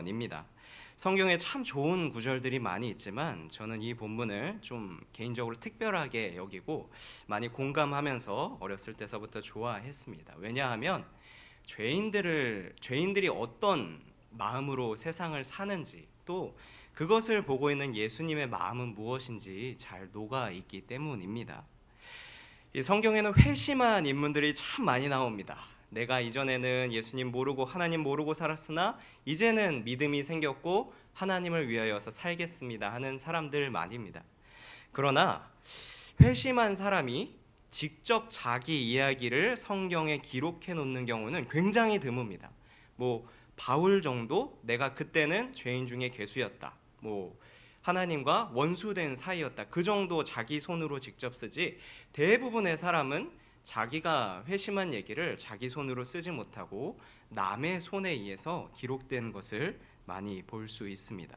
본문입니다. 성경에 참 좋은 구절들이 많이 있지만 저는 이 본문을 좀 개인적으로 특별하게 여기고 많이 공감하면서 어렸을 때서부터 좋아했습니다. 왜냐하면 죄인들이 어떤 마음으로 세상을 사는지, 또 그것을 보고 있는 예수님의 마음은 무엇인지 잘 녹아 있기 때문입니다. 이 성경에는 회심한 인물들이 참 많이 나옵니다. 내가 이전에는 예수님 모르고 하나님 모르고 살았으나 이제는 믿음이 생겼고 하나님을 위하여서 살겠습니다 하는 사람들 말입니다. 그러나 회심한 사람이 직접 자기 이야기를 성경에 기록해 놓는 경우는 굉장히 드뭅니다. 바울 정도 내가 그때는 죄인 중에 괴수였다, 하나님과 원수된 사이였다, 그 정도 자기 손으로 직접 쓰지, 대부분의 사람은 자기가 회심한 얘기를 자기 손으로 쓰지 못하고 남의 손에 의해서 기록된 것을 많이 볼 수 있습니다.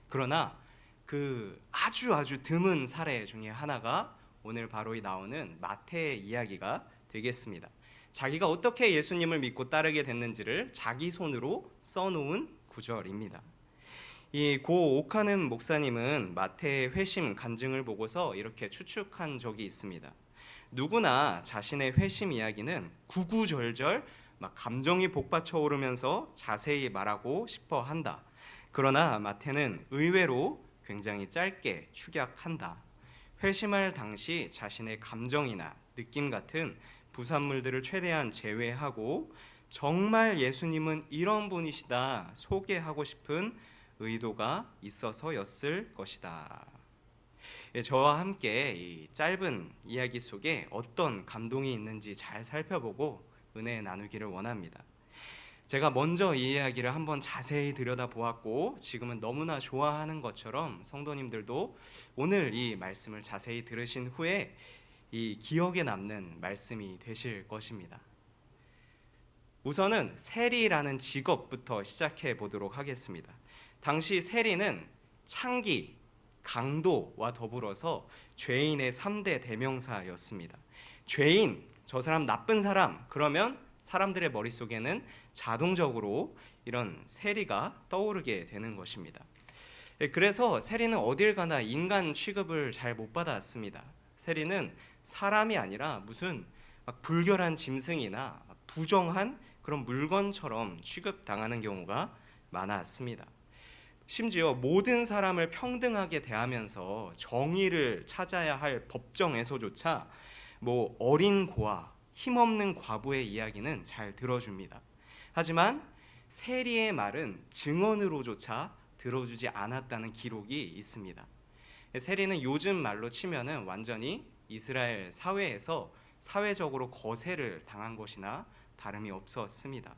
그러나 그 아주 드문 사례 중에 하나가 오늘 바로 나오는 마태의 이야기가 되겠습니다. 자기가 어떻게 예수님을 믿고 따르게 됐는지를 자기 손으로 써놓은 구절입니다. 이 고 오카는 목사님은 마태의 회심 간증을 보고서 이렇게 추측한 적이 있습니다. 누구나 자신의 회심 이야기는 구구절절 감정이 복받쳐 오르면서 자세히 말하고 싶어 한다. 그러나 마태는 의외로 굉장히 짧게 축약한다. 회심할 당시 자신의 감정이나 느낌 같은 부산물들을 최대한 제외하고 정말 예수님은 이런 분이시다 소개하고 싶은 의도가 있어서였을 것이다. 저와 함께 이 짧은 이야기 속에 어떤 감동이 있는지 잘 살펴보고 은혜 나누기를 원합니다. 제가 먼저 이 이야기를 한번 자세히 들여다보았고 지금은 너무나 좋아하는 것처럼 성도님들도 오늘 이 말씀을 자세히 들으신 후에 이 기억에 남는 말씀이 되실 것입니다. 우선은 세리라는 직업부터 시작해 보도록 하겠습니다. 당시 세리는 창기, 강도와 더불어서 죄인의 3대 대명사였습니다. 죄인, 저 사람 나쁜 사람, 그러면 사람들의 머릿속에는 자동적으로 이런 세리가 떠오르게 되는 것입니다. 그래서 세리는 어딜 가나 인간 취급을 잘 못 받았습니다. 세리는 사람이 아니라 무슨 불결한 짐승이나 부정한 그런 물건처럼 취급당하는 경우가 많았습니다. 심지어 모든 사람을 평등하게 대하면서 정의를 찾아야 할 법정에서조차 어린 고아, 힘없는 과부의 이야기는 잘 들어줍니다. 하지만 세리의 말은 증언으로조차 들어주지 않았다는 기록이 있습니다. 세리는 요즘 말로 치면은 완전히 이스라엘 사회에서 사회적으로 거세를 당한 것이나 다름이 없었습니다.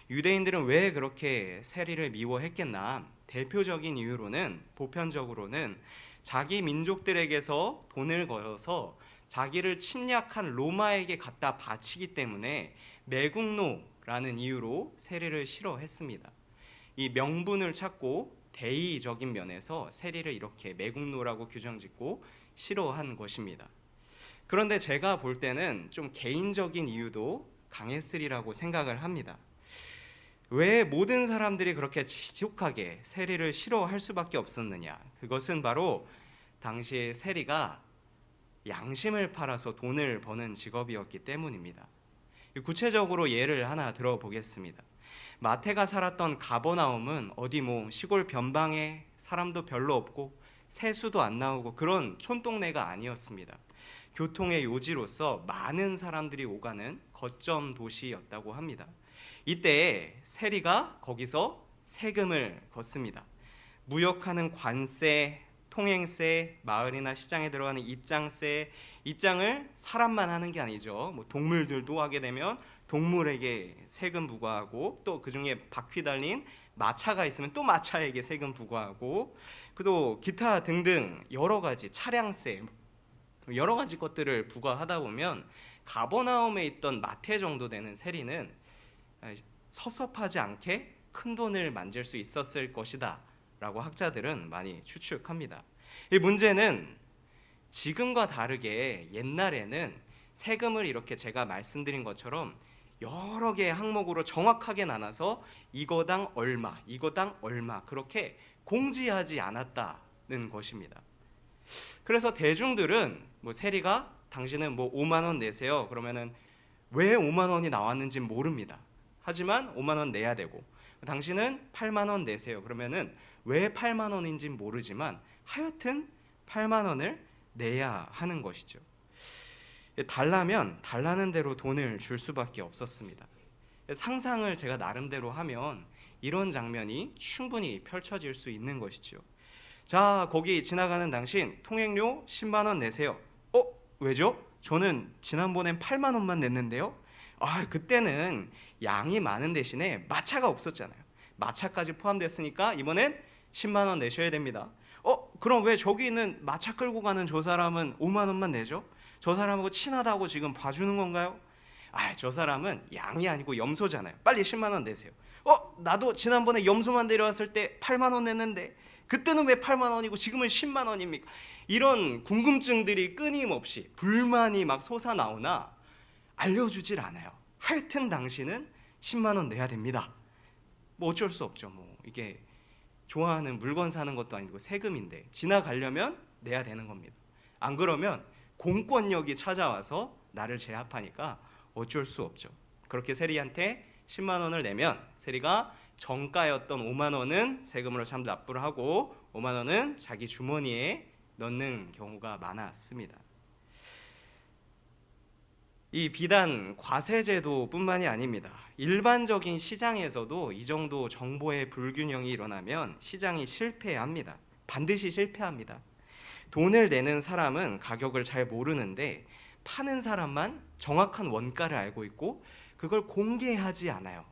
유대인들은 왜 그렇게 세리를 미워했겠나? 대표적인 이유로는 보편적으로는 자기 민족들에게서 돈을 걸어서 자기를 침략한 로마에게 갖다 바치기 때문에 매국노라는 이유로 세리를 싫어했습니다. 이 명분을 찾고 대의적인 면에서 세리를 이렇게 매국노라고 규정짓고 싫어한 것입니다. 그런데 제가 볼 때는 좀 개인적인 이유도 강했으리라고 생각을 합니다. 왜 모든 사람들이 그렇게 지독하게 세리를 싫어할 수밖에 없었느냐? 그것은 바로 당시에 세리가 양심을 팔아서 돈을 버는 직업이었기 때문입니다. 구체적으로 예를 하나 들어보겠습니다. 마태가 살았던 가버나움은 어디 시골 변방에 사람도 별로 없고 세수도 안 나오고 그런 촌동네가 아니었습니다. 교통의 요지로서 많은 사람들이 오가는 거점 도시였다고 합니다. 이때 세리가 거기서 세금을 걷습니다. 무역하는 관세, 통행세, 마을이나 시장에 들어가는 입장세, 입장을 사람만 하는 게 아니죠. 동물들도 하게 되면 동물에게 세금 부과하고, 또 그중에 바퀴 달린 마차가 있으면 또 마차에게 세금 부과하고, 또 기타 등등 여러 가지 차량세, 여러 가지 것들을 부과하다 보면 가버나움에 있던 마태 정도 되는 세리는 섭섭하지 않게 큰 돈을 만질 수 있었을 것이다 라고 학자들은 많이 추측합니다. 이 문제는 지금과 다르게 옛날에는 세금을 이렇게 제가 말씀드린 것처럼 여러 개의 항목으로 정확하게 나눠서 이거당 얼마, 이거당 얼마 그렇게 공지하지 않았다는 것입니다. 그래서 대중들은 뭐 세리가 당신은 뭐 5만 원 내세요. 그러면은 왜 5만 원이 나왔는지 모릅니다. 하지만 5만 원 내야 되고, 당신은 8만 원 내세요. 그러면은 왜 8만 원인지 모르지만 하여튼 8만 원을 내야 하는 것이죠. 달라면 달라는 대로 돈을 줄 수밖에 없었습니다. 상상을 제가 나름대로 하면 이런 장면이 충분히 펼쳐질 수 있는 것이죠. 자, 거기 지나가는 당신 통행료 10만 원 내세요. 왜죠? 저는 지난번엔 8만 원만 냈는데요. 그때는 양이 많은 대신에 마차가 없었잖아요. 마차까지 포함됐으니까 이번엔 10만 원 내셔야 됩니다. 그럼 왜 저기 있는 마차 끌고 가는 저 사람은 5만 원만 내죠? 저 사람하고 친하다고 지금 봐주는 건가요? 저 사람은 양이 아니고 염소잖아요. 빨리 10만 원 내세요. 나도 지난번에 염소만 데려왔을 때 8만 원 냈는데 그때는 왜 8만 원이고 지금은 10만 원입니까? 이런 궁금증들이 끊임없이 불만이 막 솟아나오나 알려주질 않아요. 하여튼 당신은 10만 원 내야 됩니다. 뭐 어쩔 수 없죠. 뭐 이게 좋아하는 물건 사는 것도 아니고 세금인데 지나가려면 내야 되는 겁니다. 안 그러면 공권력이 찾아와서 나를 제압하니까 어쩔 수 없죠. 그렇게 세리한테 10만 원을 내면 세리가 정가였던 5만 원은 세금으로 참 납부를 하고 5만 원은 자기 주머니에 넣는 경우가 많았습니다. 이 비단 과세제도뿐만이 아닙니다. 일반적인 시장에서도 이 정도 정보의 불균형이 일어나면 시장이 실패합니다. 반드시 실패합니다. 돈을 내는 사람은 가격을 잘 모르는데 파는 사람만 정확한 원가를 알고 있고 그걸 공개하지 않아요.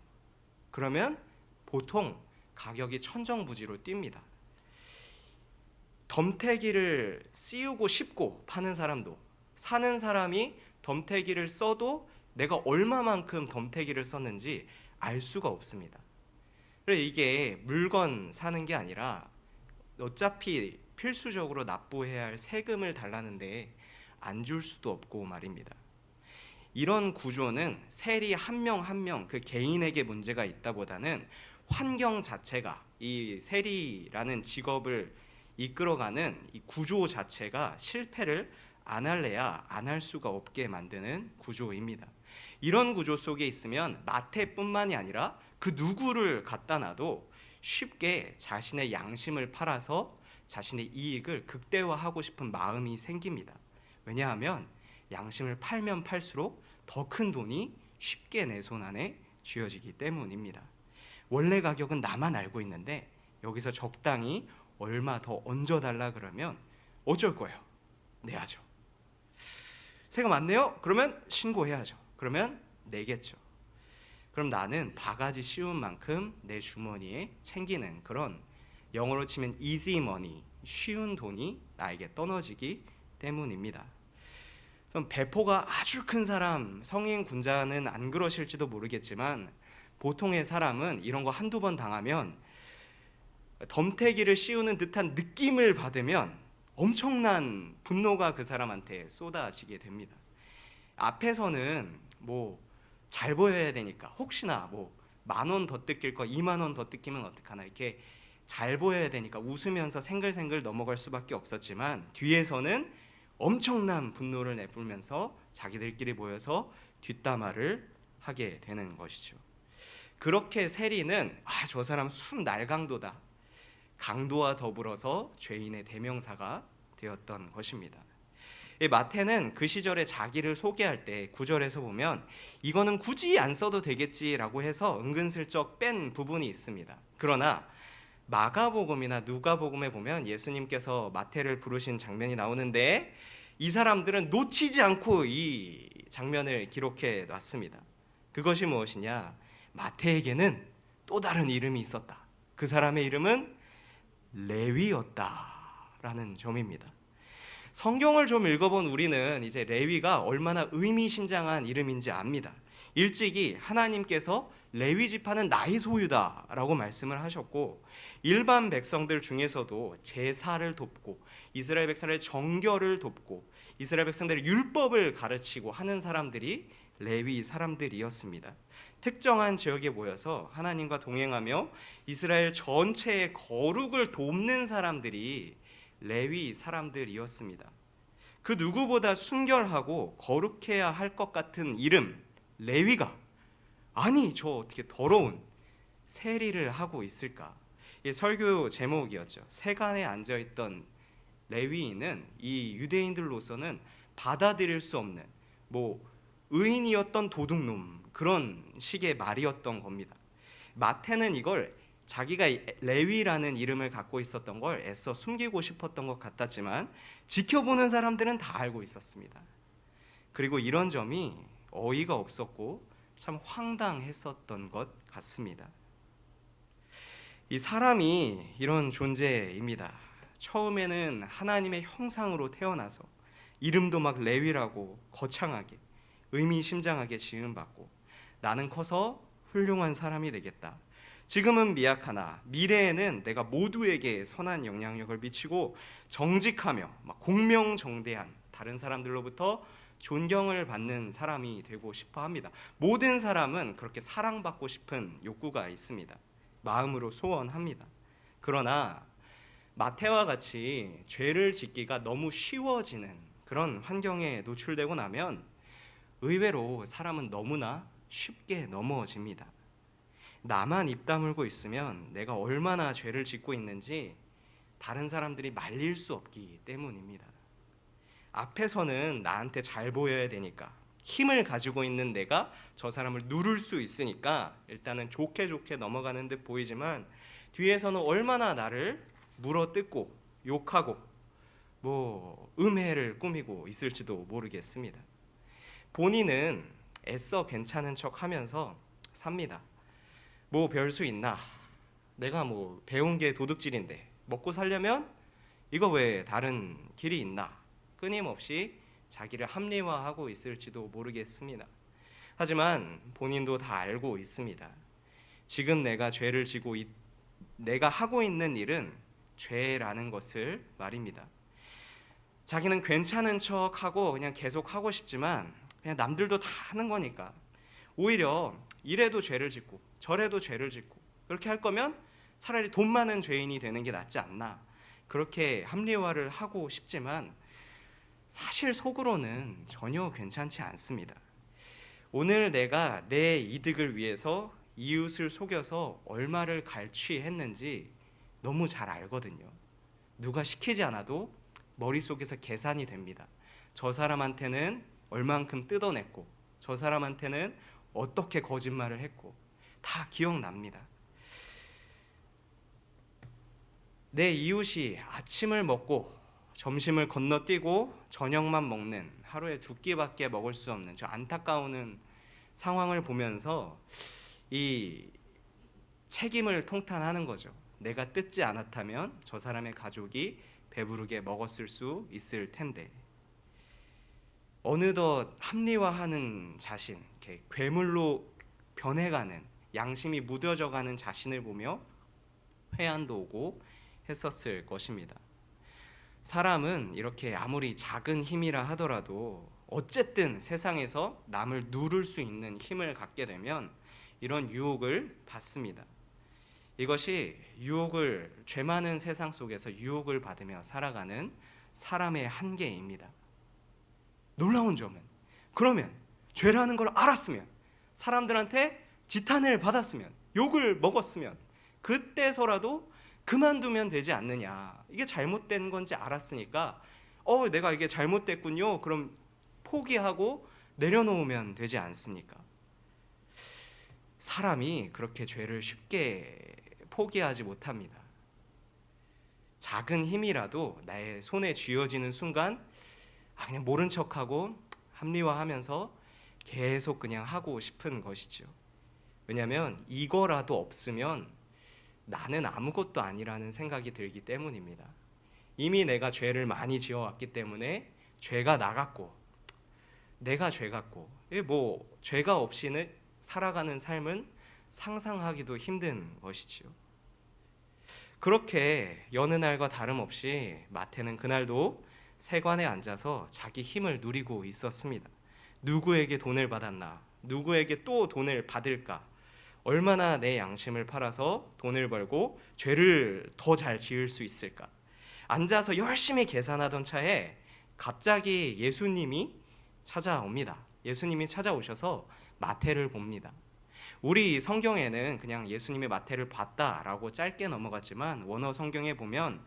그러면 보통 가격이 천정부지로 뜁니다. 덤태기를 씌우고 싶고 파는 사람도, 사는 사람이 덤태기를 써도 내가 얼마만큼 덤태기를 썼는지 알 수가 없습니다. 그래서 이게 물건 사는 게 아니라 어차피 필수적으로 납부해야 할 세금을 달라는데 안 줄 수도 없고 말입니다. 이런 구조는 세리 한 명 한 명 그 개인에게 문제가 있다보다는 환경 자체가 이 세리라는 직업을 이끌어가는 이 구조 자체가 실패를 안 할래야 안 할 수가 없게 만드는 구조입니다. 이런 구조 속에 있으면 마태뿐만이 아니라 그 누구를 갖다 놔도 쉽게 자신의 양심을 팔아서 자신의 이익을 극대화하고 싶은 마음이 생깁니다. 왜냐하면 양심을 팔면 팔수록 더 큰 돈이 쉽게 내 손 안에 쥐어지기 때문입니다. 원래 가격은 나만 알고 있는데 여기서 적당히 얼마 더 얹어달라 그러면 어쩔 거예요? 내야죠. 세금 안 내요? 그러면 신고해야죠. 그러면 내겠죠. 그럼 나는 바가지 씌운 만큼 내 주머니에 챙기는 그런 영어로 치면 easy money, 쉬운 돈이 나에게 떨어지기 때문입니다. 그럼 배포가 아주 큰 사람, 성인 군자는 안 그러실지도 모르겠지만 보통의 사람은 이런 거 한두 번 당하면 덤태기를 씌우는 듯한 느낌을 받으면 엄청난 분노가 그 사람한테 쏟아지게 됩니다. 앞에서는 뭐 잘 보여야 되니까 혹시나 뭐 10,000원 더 뜯길 거 20,000원 더 뜯기면 어떡하나 이렇게 잘 보여야 되니까 웃으면서 생글생글 넘어갈 수밖에 없었지만 뒤에서는 엄청난 분노를 내뿜으면서 자기들끼리 모여서 뒷담화를 하게 되는 것이죠. 그렇게 세리는 저 사람 순 날강도다. 강도와 더불어서 죄인의 대명사가 되었던 것입니다. 마태는 그 시절에 자기를 소개할 때 9절에서 보면 이거는 굳이 안 써도 되겠지라고 해서 은근슬쩍 뺀 부분이 있습니다. 그러나 마가복음이나 누가복음에 보면 예수님께서 마태를 부르신 장면이 나오는데 이 사람들은 놓치지 않고 이 장면을 기록해 놨습니다. 그것이 무엇이냐? 마태에게는 또 다른 이름이 있었다. 그 사람의 이름은 레위였다라는 점입니다. 성경을 좀 읽어본 우리는 이제 레위가 얼마나 의미심장한 이름인지 압니다. 일찍이 하나님께서 레위 지파는 나의 소유다라고 말씀을 하셨고 일반 백성들 중에서도 제사를 돕고 이스라엘 백성들의 정결을 돕고 이스라엘 백성들의 율법을 가르치고 하는 사람들이 레위 사람들이었습니다. 특정한 지역에 모여서 하나님과 동행하며 이스라엘 전체의 거룩을 돕는 사람들이 레위 사람들이었습니다. 그 누구보다 순결하고 거룩해야 할 것 같은 이름 레위가, 아니 저 어떻게 더러운 세리를 하고 있을까? 이 설교 제목이었죠. 세간에 앉아있던 레위인은 이 유대인들로서는 받아들일 수 없는 의인이었던 도둑놈, 그런 식의 말이었던 겁니다. 마태는 이걸 자기가 레위라는 이름을 갖고 있었던 걸 애써 숨기고 싶었던 것 같았지만 지켜보는 사람들은 다 알고 있었습니다. 그리고 이런 점이 어이가 없었고 참 황당했었던 것 같습니다. 이 사람이 이런 존재입니다. 처음에는 하나님의 형상으로 태어나서 이름도 막 레위라고 거창하게 의미심장하게 지음받고 나는 커서 훌륭한 사람이 되겠다. 지금은 미약하나 미래에는 내가 모두에게 선한 영향력을 미치고 정직하며 공명정대한 다른 사람들로부터 존경을 받는 사람이 되고 싶어 합니다. 모든 사람은 그렇게 사랑받고 싶은 욕구가 있습니다. 마음으로 소원합니다. 그러나 마태와 같이 죄를 짓기가 너무 쉬워지는 그런 환경에 노출되고 나면 의외로 사람은 너무나 쉽게 넘어집니다. 나만 입 다물고 있으면 내가 얼마나 죄를 짓고 있는지 다른 사람들이 말릴 수 없기 때문입니다. 앞에서는 나한테 잘 보여야 되니까, 힘을 가지고 있는 내가 저 사람을 누를 수 있으니까 일단은 좋게 넘어가는 듯 보이지만 뒤에서는 얼마나 나를 물어뜯고 욕하고 음해를 꾸미고 있을지도 모르겠습니다. 본인은 애써 괜찮은 척 하면서 삽니다. 별수 있나? 내가 배운 게 도둑질인데 먹고 살려면 이거 왜 다른 길이 있나? 끊임없이 자기를 합리화하고 있을지도 모르겠습니다. 하지만 본인도 다 알고 있습니다. 지금 내가 죄를 지고 내가 하고 있는 일은 죄라는 것을 말입니다. 자기는 괜찮은 척하고 그냥 계속 하고 싶지만 그냥 남들도 다 하는 거니까 오히려 이래도 죄를 짓고 저래도 죄를 짓고 그렇게 할 거면 차라리 돈 많은 죄인이 되는 게 낫지 않나, 그렇게 합리화를 하고 싶지만 사실 속으로는 전혀 괜찮지 않습니다. 오늘 내가 내 이득을 위해서 이웃을 속여서 얼마를 갈취했는지 너무 잘 알거든요. 누가 시키지 않아도 머릿속에서 계산이 됩니다. 저 사람한테는 얼만큼 뜯어냈고 저 사람한테는 어떻게 거짓말을 했고 다 기억납니다. 내 이웃이 아침을 먹고 점심을 건너뛰고 저녁만 먹는 하루에 2끼밖에 먹을 수 없는 저 안타까운 상황을 보면서 이 책임을 통탄하는 거죠. 내가 뜯지 않았다면 저 사람의 가족이 배부르게 먹었을 수 있을 텐데. 어느덧 합리화하는 자신, 이렇게 괴물로 변해가는, 양심이 무뎌져가는 자신을 보며 회한도 오고 했었을 것입니다. 사람은 이렇게 아무리 작은 힘이라 하더라도 어쨌든 세상에서 남을 누를 수 있는 힘을 갖게 되면 이런 유혹을 받습니다. 이것이 죄 많은 세상 속에서 유혹을 받으며 살아가는 사람의 한계입니다. 놀라운 점은, 그러면 죄라는 걸 알았으면, 사람들한테 지탄을 받았으면, 욕을 먹었으면 그때서라도 그만두면 되지 않느냐. 이게 잘못된 건지 알았으니까 내가 이게 잘못됐군요. 그럼 포기하고 내려놓으면 되지 않습니까? 사람이 그렇게 죄를 쉽게 포기하지 못합니다. 작은 힘이라도 나의 손에 쥐어지는 순간 그냥 모른 척하고 합리화하면서 계속 그냥 하고 싶은 것이죠. 왜냐하면 이거라도 없으면 나는 아무것도 아니라는 생각이 들기 때문입니다. 이미 내가 죄를 많이 지어왔기 때문에 죄가 나 같고 내가 죄 같고 죄가 없이는 살아가는 삶은 상상하기도 힘든 것이지요. 그렇게 여느 날과 다름없이 마태는 그날도 세관에 앉아서 자기 힘을 누리고 있었습니다. 누구에게 돈을 받았나? 누구에게 또 돈을 받을까? 얼마나 내 양심을 팔아서 돈을 벌고 죄를 더 잘 지을 수 있을까? 앉아서 열심히 계산하던 차에 갑자기 예수님이 찾아옵니다. 예수님이 찾아오셔서 마태를 봅니다. 우리 성경에는 그냥 예수님이 마태를 봤다라고 짧게 넘어갔지만 원어 성경에 보면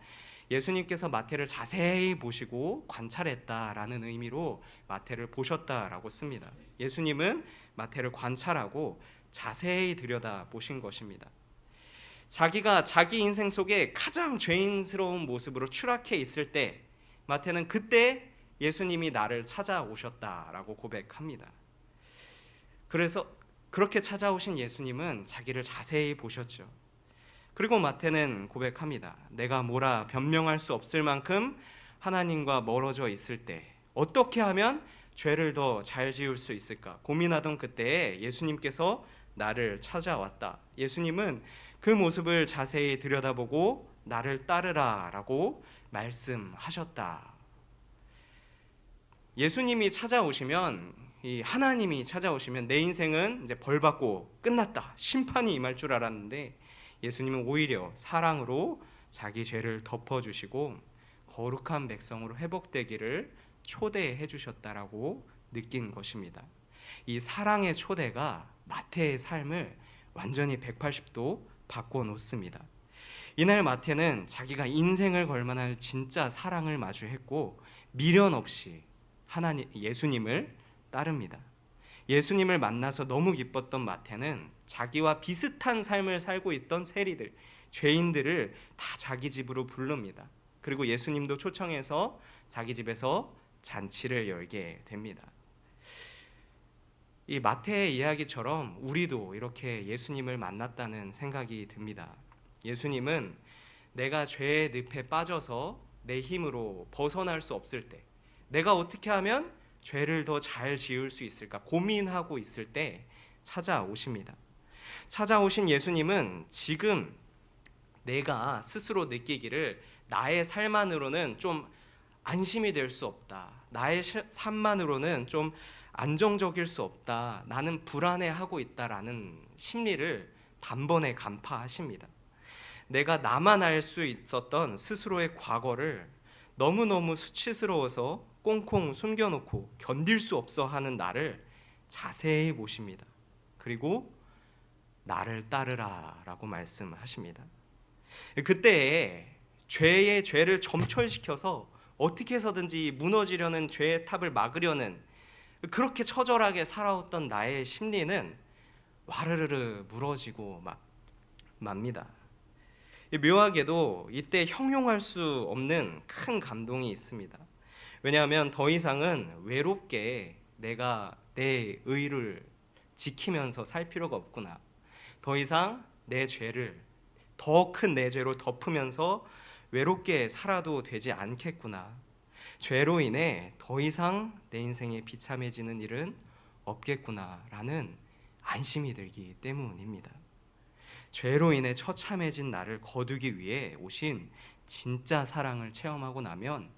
예수님께서 마태를 자세히 보시고 관찰했다라는 의미로 마태를 보셨다라고 씁니다. 예수님은 마태를 관찰하고 자세히 들여다보신 것입니다. 자기가 자기 인생 속에 가장 죄인스러운 모습으로 추락해 있을 때 마태는 그때 예수님이 나를 찾아오셨다라고 고백합니다. 그래서 그렇게 찾아오신 예수님은 자기를 자세히 보셨죠. 그리고 마태는 고백합니다. 내가 뭐라 변명할 수 없을 만큼 하나님과 멀어져 있을 때 어떻게 하면 죄를 더 잘 지을 수 있을까 고민하던 그때에 예수님께서 나를 찾아왔다. 예수님은 그 모습을 자세히 들여다보고 나를 따르라 라고 말씀하셨다. 예수님이 찾아오시면, 이 하나님이 찾아오시면 내 인생은 이제 벌받고 끝났다, 심판이 임할 줄 알았는데 예수님은 오히려 사랑으로 자기 죄를 덮어주시고 거룩한 백성으로 회복되기를 초대해 주셨다라고 느낀 것입니다. 이 사랑의 초대가 마태의 삶을 완전히 180도 바꿔놓습니다. 이날 마태는 자기가 인생을 걸만할 진짜 사랑을 마주했고 미련 없이 예수님을 따릅니다. 예수님을 만나서 너무 기뻤던 마태는 자기와 비슷한 삶을 살고 있던 세리들, 죄인들을 다 자기 집으로 부릅니다. 그리고 예수님도 초청해서 자기 집에서 잔치를 열게 됩니다. 이 마태의 이야기처럼 우리도 이렇게 예수님을 만났다는 생각이 듭니다. 예수님은 내가 죄의 늪에 빠져서 내 힘으로 벗어날 수 없을 때, 내가 어떻게 하면 죄를 더 잘 지을 수 있을까 고민하고 있을 때 찾아오십니다. 찾아오신 예수님은 지금 내가 스스로 느끼기를 나의 삶만으로는 좀 안심이 될 수 없다, 나의 삶만으로는 좀 안정적일 수 없다, 나는 불안해하고 있다라는 심리를 단번에 간파하십니다. 내가 나만 알 수 있었던 스스로의 과거를 너무너무 수치스러워서 꽁꽁 숨겨놓고 견딜 수 없어 하는 나를 자세히 보십니다. 그리고 나를 따르라 라고 말씀하십니다. 그때 죄의 죄를 점철시켜서 어떻게 해서든지 무너지려는 죄의 탑을 막으려는 그렇게 처절하게 살아왔던 나의 심리는 와르르르 무너지고 맙니다. 묘하게도 이때 형용할 수 없는 큰 감동이 있습니다. 왜냐하면 더 이상은 외롭게 내가 내 의를 지키면서 살 필요가 없구나. 더 이상 내 죄를, 더 큰 내 죄로 덮으면서 외롭게 살아도 되지 않겠구나. 죄로 인해 더 이상 내 인생에 비참해지는 일은 없겠구나라는 안심이 들기 때문입니다. 죄로 인해 처참해진 나를 거두기 위해 오신 진짜 사랑을 체험하고 나면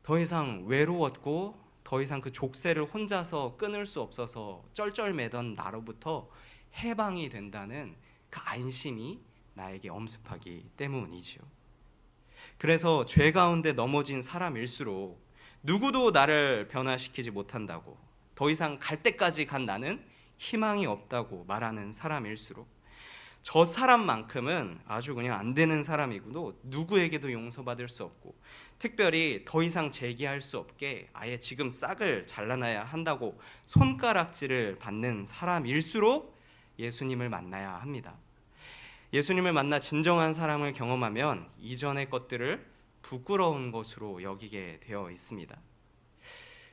더 이상 외로웠고 더 이상 그 족쇄를 혼자서 끊을 수 없어서 쩔쩔매던 나로부터 해방이 된다는 그 안심이 나에게 엄습하기 때문이지요. 그래서 죄 가운데 넘어진 사람일수록 누구도 나를 변화시키지 못한다고, 더 이상 갈 때까지 간 나는 희망이 없다고 말하는 사람일수록 저 사람만큼은 아주 그냥 안 되는 사람이고 누구에게도 용서받을 수 없고 특별히 더 이상 재기할 수 없게 아예 지금 싹을 잘라놔야 한다고 손가락질을 받는 사람일수록 예수님을 만나야 합니다. 예수님을 만나 진정한 사랑을 경험하면 이전의 것들을 부끄러운 것으로 여기게 되어 있습니다.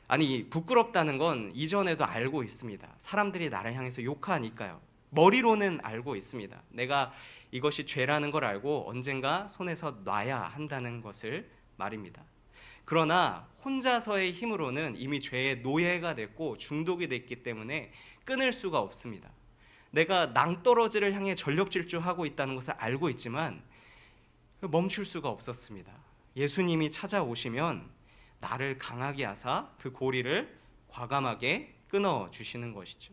아니, 부끄럽다는 건 이전에도 알고 있습니다. 사람들이 나를 향해서 욕하니까요. 머리로는 알고 있습니다. 내가 이것이 죄라는 걸 알고 언젠가 손에서 놔야 한다는 것을 말입니다. 그러나 혼자서의 힘으로는 이미 죄의 노예가 됐고 중독이 됐기 때문에 끊을 수가 없습니다. 내가 낭떠러지를 향해 전력 질주하고 있다는 것을 알고 있지만 멈출 수가 없었습니다. 예수님이 찾아오시면 나를 강하게 하사 그 고리를 과감하게 끊어 주시는 것이죠.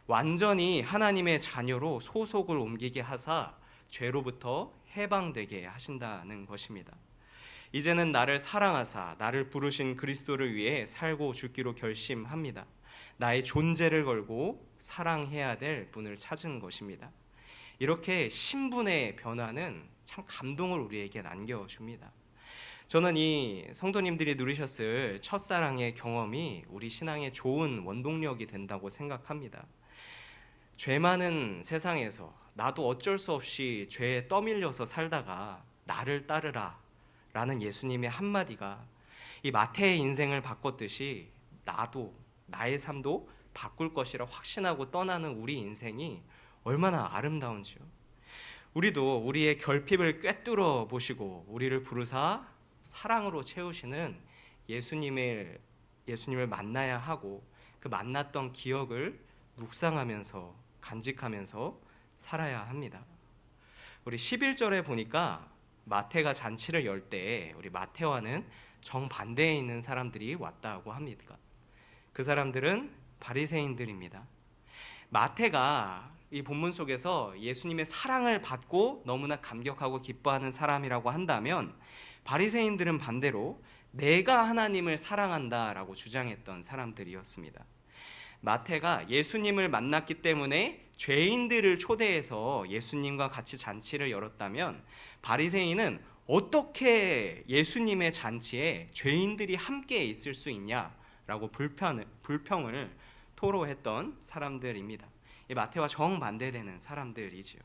완전히 하나님의 자녀로 소속을 옮기게 하사 죄로부터 해방되게 하신다는 것입니다. 이제는 나를 사랑하사 나를 부르신 그리스도를 위해 살고 죽기로 결심합니다. 나의 존재를 걸고 사랑해야 될 분을 찾은 것입니다. 이렇게 신분의 변화는 참 감동을 우리에게 남겨줍니다. 저는 이 성도님들이 누리셨을 첫사랑의 경험이 우리 신앙의 좋은 원동력이 된다고 생각합니다. 죄 많은 세상에서 나도 어쩔 수 없이 죄에 떠밀려서 살다가 나를 따르라 라는 예수님의 한마디가 이 마태의 인생을 바꿨듯이 나도 나의 삶도 바꿀 것이라 확신하고 떠나는 우리 인생이 얼마나 아름다운지요. 우리도 우리의 결핍을 꿰뚫어 보시고 우리를 부르사 사랑으로 채우시는 예수님을 만나야 하고 그 만났던 기억을 묵상하면서 간직하면서 살아야 합니다. 우리 11절에 보니까 마태가 잔치를 열 때 우리 마태와는 정반대에 있는 사람들이 왔다고 합니다. 그 사람들은 바리새인들입니다. 마태가 이 본문 속에서 예수님의 사랑을 받고 너무나 감격하고 기뻐하는 사람이라고 한다면 바리새인들은 반대로 내가 하나님을 사랑한다라고 주장했던 사람들이었습니다. 마태가 예수님을 만났기 때문에 죄인들을 초대해서 예수님과 같이 잔치를 열었다면 바리새인은 어떻게 예수님의 잔치에 죄인들이 함께 있을 수 있냐라고 불평을 토로했던 사람들입니다. 마태와 정반대되는 사람들이지요.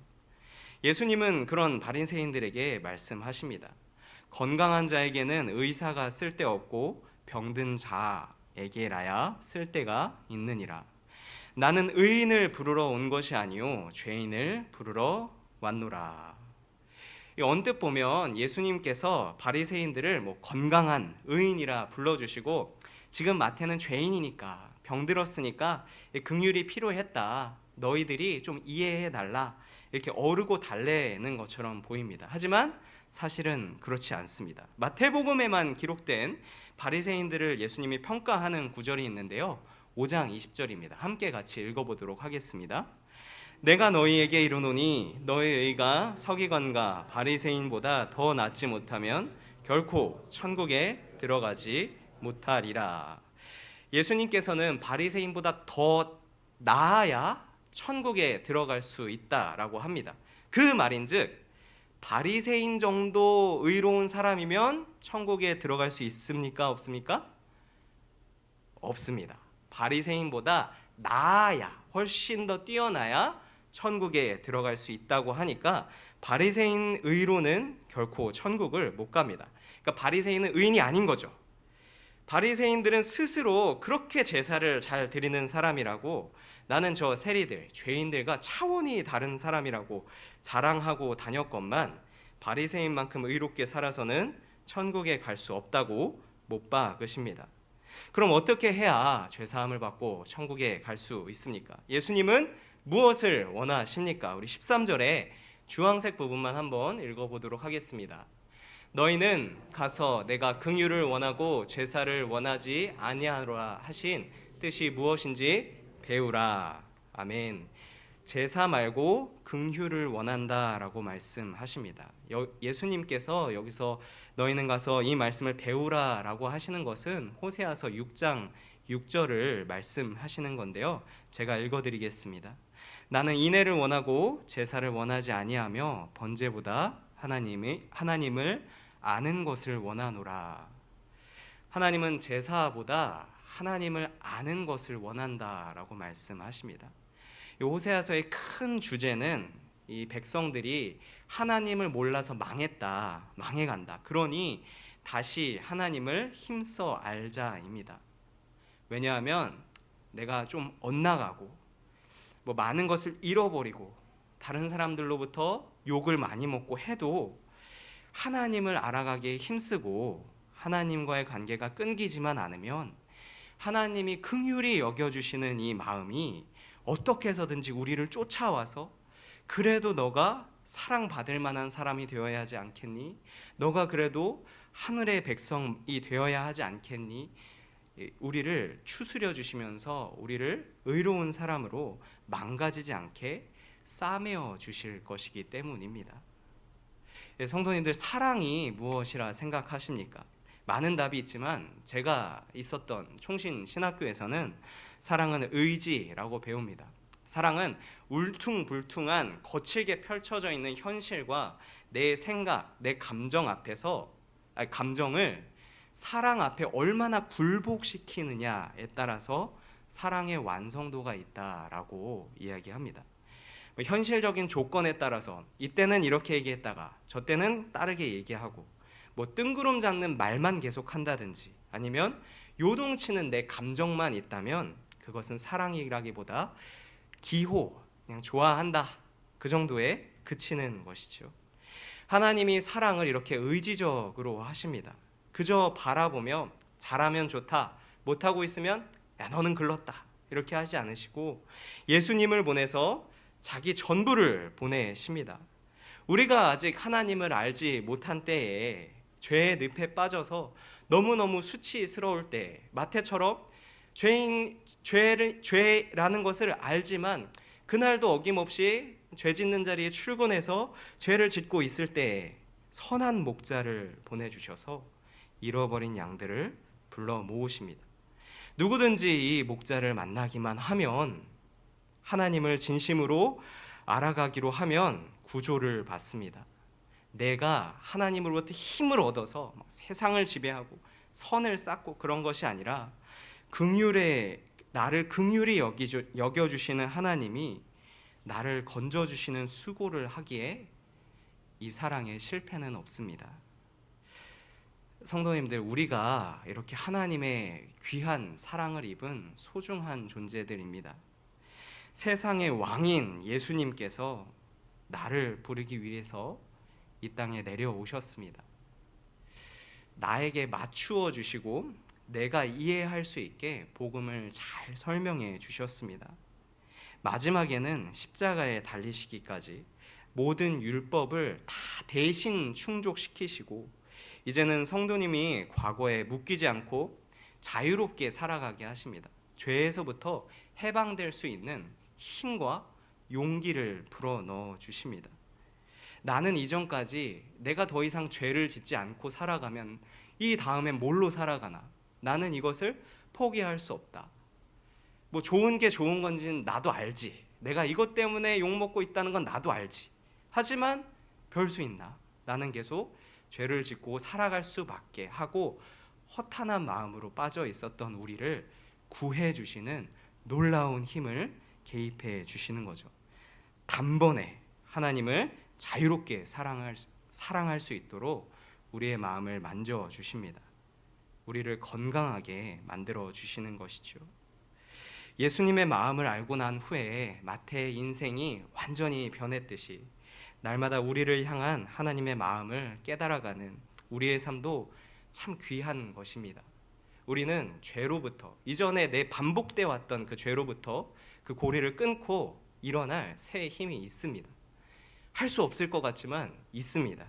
예수님은 그런 바리새인들에게 말씀하십니다. 건강한 자에게는 의사가 쓸데없고 병든 자에게라야 쓸데가 있느니라. 나는 의인을 부르러 온 것이 아니요 죄인을 부르러 왔노라. 언뜻 보면 예수님께서 바리새인들을 건강한 의인이라 불러주시고 지금 마태는 죄인이니까 병들었으니까 긍휼이 필요했다. 너희들이 좀 이해해달라. 이렇게 어르고 달래는 것처럼 보입니다. 하지만 사실은 그렇지 않습니다. 마태복음에만 기록된 바리새인들을 예수님이 평가하는 구절이 있는데요. 5장 20절입니다. 함께 같이 읽어보도록 하겠습니다. 내가 너희에게 이르노니 너희 의가 서기관과 바리새인보다 더 낫지 못하면 결코 천국에 들어가지 못하리라. 예수님께서는 바리새인보다 더 나아야 천국에 들어갈 수 있다라고 합니다. 그 말인즉 바리새인 정도 의로운 사람이면 천국에 들어갈 수 있습니까? 없습니까? 없습니다. 바리새인보다 나아야, 훨씬 더 뛰어나야 천국에 들어갈 수 있다고 하니까 바리새인 의로는 결코 천국을 못 갑니다. 그러니까 바리새인은 의인이 아닌 거죠. 바리새인들은 스스로 그렇게 제사를 잘 드리는 사람이라고 나는 저 세리들, 죄인들과 차원이 다른 사람이라고 자랑하고 다녔건만 바리새인만큼 의롭게 살아서는 천국에 갈 수 없다고 못 박으십니다. 그럼 어떻게 해야 죄사함을 받고 천국에 갈 수 있습니까? 예수님은 무엇을 원하십니까? 우리 13절에 주황색 부분만 한번 읽어보도록 하겠습니다. 너희는 가서 내가 긍휼을 원하고 제사를 원하지 아니하노라 하신 뜻이 무엇인지 배우라. 아멘. 제사 말고 긍휼을 원한다라고 말씀하십니다. 예수님께서 여기서 너희는 가서 이 말씀을 배우라라고 하시는 것은 호세아서 6장 6절을 말씀하시는 건데요. 제가 읽어드리겠습니다. 나는 인애를 원하고 제사를 원하지 아니하며 번제보다 하나님을 아는 것을 원하노라. 하나님은 제사보다 하나님을 아는 것을 원한다라고 말씀하십니다. 이 호세아서의 큰 주제는 이 백성들이 하나님을 몰라서 망해간다. 그러니 다시 하나님을 힘써 알자입니다. 왜냐하면 내가 좀 엇나가고 많은 것을 잃어버리고 다른 사람들로부터 욕을 많이 먹고 해도 하나님을 알아가기에 힘쓰고 하나님과의 관계가 끊기지만 않으면 하나님이 긍휼히 여겨주시는 이 마음이 어떻게 해서든지 우리를 쫓아와서 그래도 너가 사랑받을 만한 사람이 되어야 하지 않겠니? 너가 그래도 하늘의 백성이 되어야 하지 않겠니? 우리를 추스려 주시면서 우리를 의로운 사람으로 망가지지 않게 싸매어 주실 것이기 때문입니다. 성도님들, 사랑이 무엇이라 생각하십니까? 많은 답이 있지만 제가 있었던 총신 신학교에서는 사랑은 의지라고 배웁니다. 사랑은 울퉁불퉁한 거칠게 펼쳐져 있는 현실과 내 생각, 내 감정 앞에서 감정을 사랑 앞에 얼마나 굴복시키느냐에 따라서 사랑의 완성도가 있다라고 이야기합니다. 현실적인 조건에 따라서 이때는 이렇게 얘기했다가 저 때는 다르게 얘기하고 뜬구름 잡는 말만 계속 한다든지 아니면 요동치는 내 감정만 있다면 그것은 사랑이라기보다 기호, 그냥 좋아한다, 그 정도에 그치는 것이죠. 하나님이 사랑을 이렇게 의지적으로 하십니다. 그저 바라보며 잘하면 좋다, 못하고 있으면 야 너는 글렀다, 이렇게 하지 않으시고 예수님을 보내서 자기 전부를 보내십니다. 우리가 아직 하나님을 알지 못한 때에 죄의 늪에 빠져서 너무너무 수치스러울 때 마태처럼 죄라는 것을 알지만 그날도 어김없이 죄 짓는 자리에 출근해서 죄를 짓고 있을 때에 선한 목자를 보내주셔서 잃어버린 양들을 불러 모으십니다. 누구든지 이 목자를 만나기만 하면, 하나님을 진심으로 알아가기로 하면 구조를 받습니다. 내가 하나님으로부터 힘을 얻어서 세상을 지배하고 선을 쌓고 그런 것이 아니라 나를 긍휼히 여겨주시는 하나님이 나를 건져주시는 수고를 하기에 이 사랑에 실패는 없습니다. 성도님들, 우리가 이렇게 하나님의 귀한 사랑을 입은 소중한 존재들입니다. 세상의 왕인 예수님께서 나를 부르기 위해서 이 땅에 내려오셨습니다. 나에게 맞추어 주시고 내가 이해할 수 있게 복음을 잘 설명해 주셨습니다. 마지막에는 십자가에 달리시기까지 모든 율법을 다 대신 충족시키시고 이제는 성도님이 과거에 묶이지 않고 자유롭게 살아가게 하십니다. 죄에서부터 해방될 수 있는 힘과 용기를 불어넣어 주십니다. 나는 이전까지 내가 더 이상 죄를 짓지 않고 살아가면 이 다음엔 뭘로 살아가나? 나는 이것을 포기할 수 없다. 좋은 게 좋은 건지는 나도 알지. 내가 이것 때문에 욕먹고 있다는 건 나도 알지. 하지만 별 수 있나? 나는 계속 죄를 짓고 살아갈 수밖에 하고 허탄한 마음으로 빠져 있었던 우리를 구해 주시는 놀라운 힘을 개입해 주시는 거죠. 단번에 하나님을 자유롭게 사랑할 수 있도록 우리의 마음을 만져 주십니다. 우리를 건강하게 만들어 주시는 것이죠. 예수님의 마음을 알고 난 후에 마태의 인생이 완전히 변했듯이 날마다 우리를 향한 하나님의 마음을 깨달아가는 우리의 삶도 참 귀한 것입니다. 우리는 죄로부터, 이전에 내 반복돼 왔던 그 죄로부터 그 고리를 끊고 일어날 새 힘이 있습니다. 할 수 없을 것 같지만 있습니다.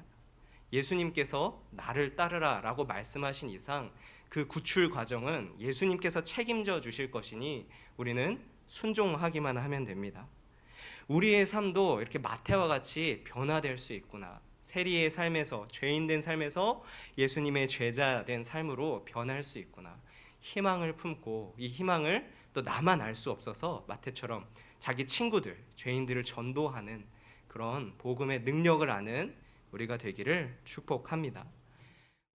예수님께서 나를 따르라 라고 말씀하신 이상 그 구출 과정은 예수님께서 책임져 주실 것이니 우리는 순종하기만 하면 됩니다. 우리의 삶도 이렇게 마태와 같이 변화될 수 있구나. 세리의 삶에서, 죄인된 삶에서 예수님의 제자 된 삶으로 변할 수 있구나. 희망을 품고 이 희망을 또 나만 알 수 없어서 마태처럼 자기 친구들, 죄인들을 전도하는 그런 복음의 능력을 아는 우리가 되기를 축복합니다.